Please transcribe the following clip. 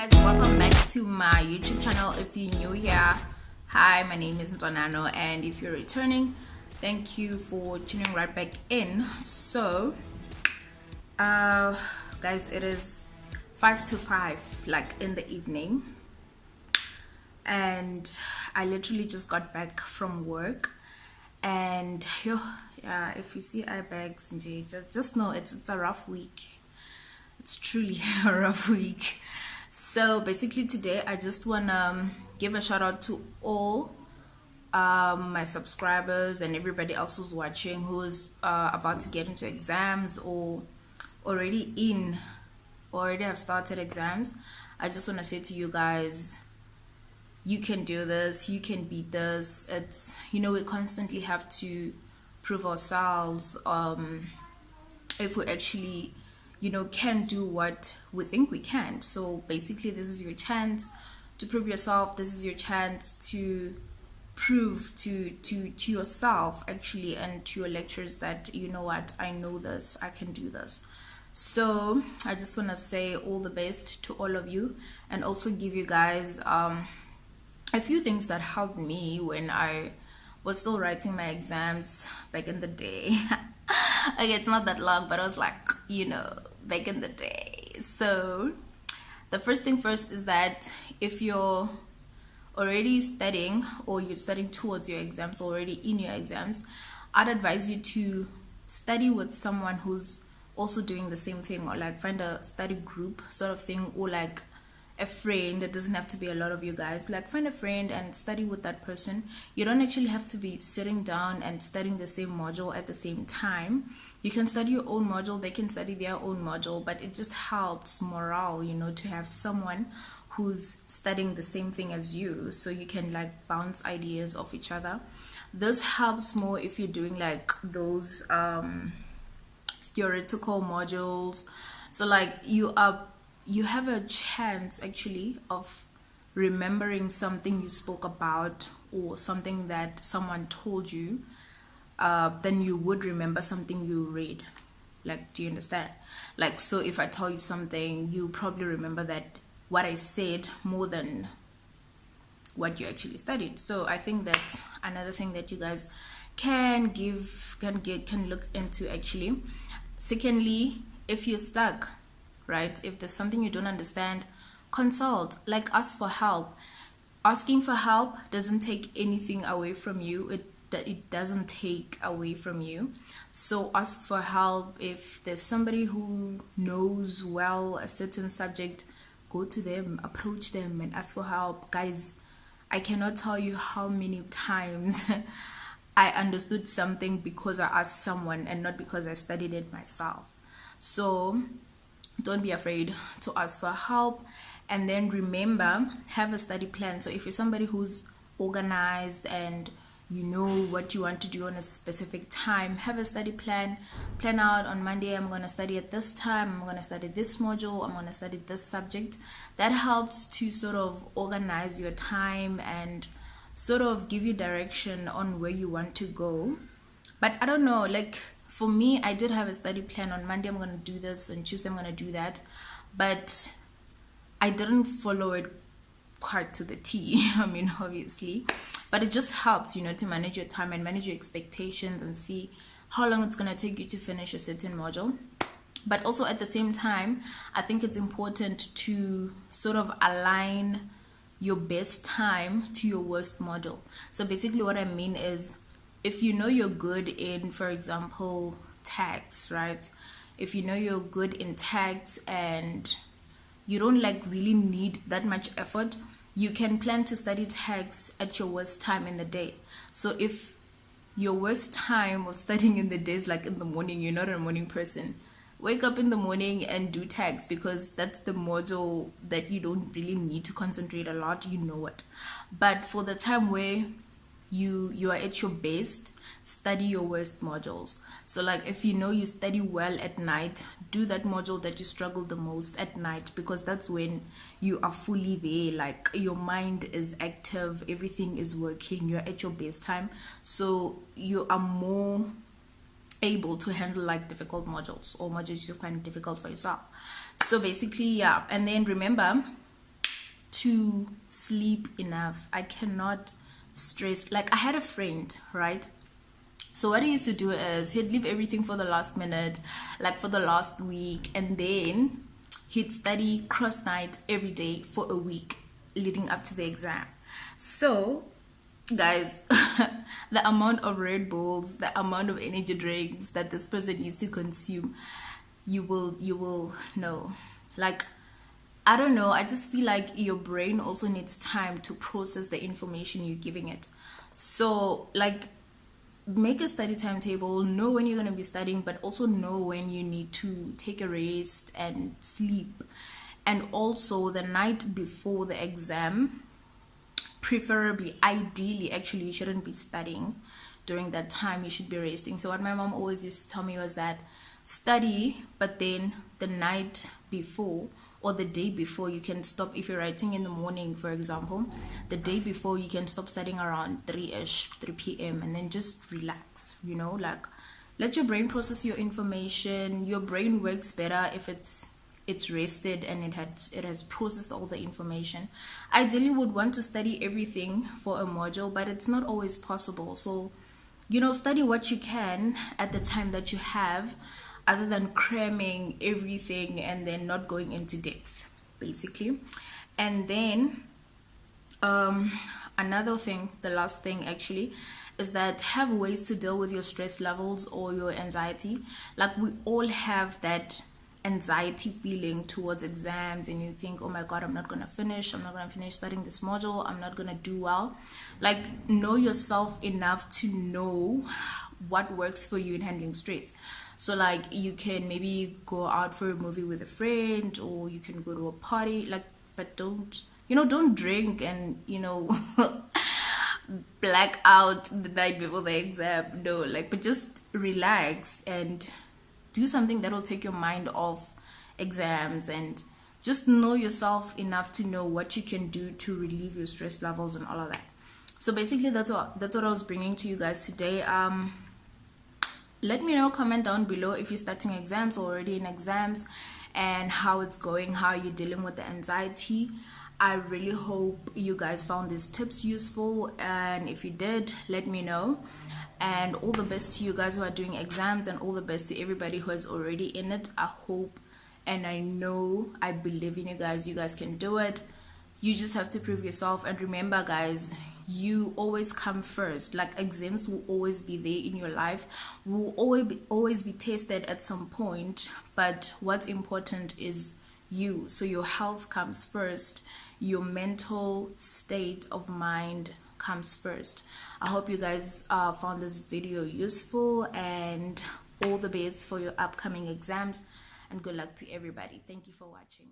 guys, welcome back to my YouTube channel. If you're new here, hi, my name is Ntonano, and if you're returning, thank you for tuning right back in. So guys, it is 5 to 5, like in the evening, and I literally just got back from work. And yeah, if you see eye bags, just know it's a rough week. It's truly a rough week. So basically today I just wanna give a shout out to all my subscribers and everybody else who's watching, who's about to get into exams or already have started exams. I just want to say to you guys, you can do this, you can beat this. It's, we constantly have to prove ourselves if we actually can do what we think we can. So basically this is your chance to prove yourself. This is your chance to prove to yourself actually, and to your lecturers that what, I know this, I can do this. So I just want to say all the best to all of you, and also give you guys a few things that helped me when I was still writing my exams back in the day. Okay, it's not that long, but I was like, back in the day. So the first thing first is that if you're already studying, or you're studying towards your exams, already in your exams, I'd advise you to study with someone who's also doing the same thing, or like find a study group sort of thing, or like a friend. It doesn't have to be a lot of you guys. Like, find a friend and study with that person. You don't actually have to be sitting down and studying the same module at the same time. You can study your own module, they can study their own module, but it just helps morale, to have someone who's studying the same thing as you, so you can like bounce ideas off each other. This helps more if you're doing like those theoretical modules. So like you have a chance actually of remembering something you spoke about, or something that someone told you, then you would remember something you read. Like, do you understand? Like, so if I tell you something, you probably remember that what I said more than what you actually studied. So I think that's another thing that you guys can look into actually. Secondly, if you're stuck, right, if there's something you don't understand, consult, like ask for help. Asking for help doesn't take anything away from you. It doesn't take away from you. So ask for help. If there's somebody who knows well a certain subject, go to them, approach them and ask for help. Guys, I cannot tell you how many times I understood something because I asked someone and not because I studied it myself. So don't be afraid to ask for help. And then remember, have a study plan. So if you're somebody who's organized and you know what you want to do on a specific time, have a study plan. Plan out, on Monday I'm going to study at this time, I'm going to study this module, I'm going to study this subject. That helps to sort of organize your time and sort of give you direction on where you want to go. But I don't know, like for me, I did have a study plan. On Monday I'm going to do this, and Tuesday I'm going to do that, but I didn't follow it quite to the T. I mean, obviously, but it just helps, to manage your time and manage your expectations and see how long it's going to take you to finish a certain module. But also at the same time, I think it's important to sort of align your best time to your worst module. So basically what I mean is, if you're good in, for example, tax, right? If you're good in tax and you don't like really need that much effort, you can plan to study tax at your worst time in the day. So if your worst time of studying in the day is like in the morning, you're not a morning person, wake up in the morning and do tax, because that's the module that you don't really need to concentrate a lot, it. But for the time where you are at your best, study your worst modules. So like if you study well at night, do that module that you struggle the most at night, because that's when you are fully there, like your mind is active, everything is working, you're at your best time, so you are more able to handle like difficult modules, or modules you find difficult for yourself. So basically, yeah. And then remember, to sleep enough. I cannot stress. Like, I had a friend, right? So what he used to do is he'd leave everything for the last minute, like for the last week, and then he'd study cross night every day for a week leading up to the exam. So guys, the amount of Red Bulls, the amount of energy drinks that this person used to consume, you will know. Like, I don't know, I just feel like your brain also needs time to process the information you're giving it. So like, make a study timetable, know when you're going to be studying, but also know when you need to take a rest and sleep. And also the night before the exam, preferably, ideally, actually, you shouldn't be studying during that time. You should be resting. So what my mom always used to tell me was that study, but then the night before or the day before, you can stop. If you're writing in the morning, for example, the day before, you can stop studying around 3 p.m. and then just relax, you know, like, let your brain process your information. Your brain works better if it's rested and it has processed all the information. Ideally, would want to study everything for a module, but it's not always possible. So, you know, study what you can at the time that you have, other than cramming everything and then not going into depth, basically. And then another thing, the last thing actually, is that have ways to deal with your stress levels or your anxiety. Like, we all have that anxiety feeling towards exams, and you think, oh my god, I'm not gonna finish studying this module, I'm not gonna do well. Like, know yourself enough to know what works for you in handling stress. So like, you can maybe go out for a movie with a friend, or you can go to a party, like, but don't drink and black out the night before the exam. No, like, but just relax and do something that will take your mind off exams, and just know yourself enough to know what you can do to relieve your stress levels and all of that. So basically, that's what I was bringing to you guys today. Let me know, comment down below if you're starting exams or already in exams, and how it's going, how you're dealing with the anxiety. I really hope you guys found these tips useful, and if you did, let me know. And all the best to you guys who are doing exams, and all the best to everybody who is already in it. I hope, and I know, I believe in you guys. You guys can do it. You just have to prove yourself. And remember, guys, you always come first. Like, exams will always be there in your life. We will always be tested at some point, but what's important is you. So your health comes first. Your mental state of mind comes first. I hope you guys found this video useful, and all the best for your upcoming exams, and good luck to everybody. Thank you for watching.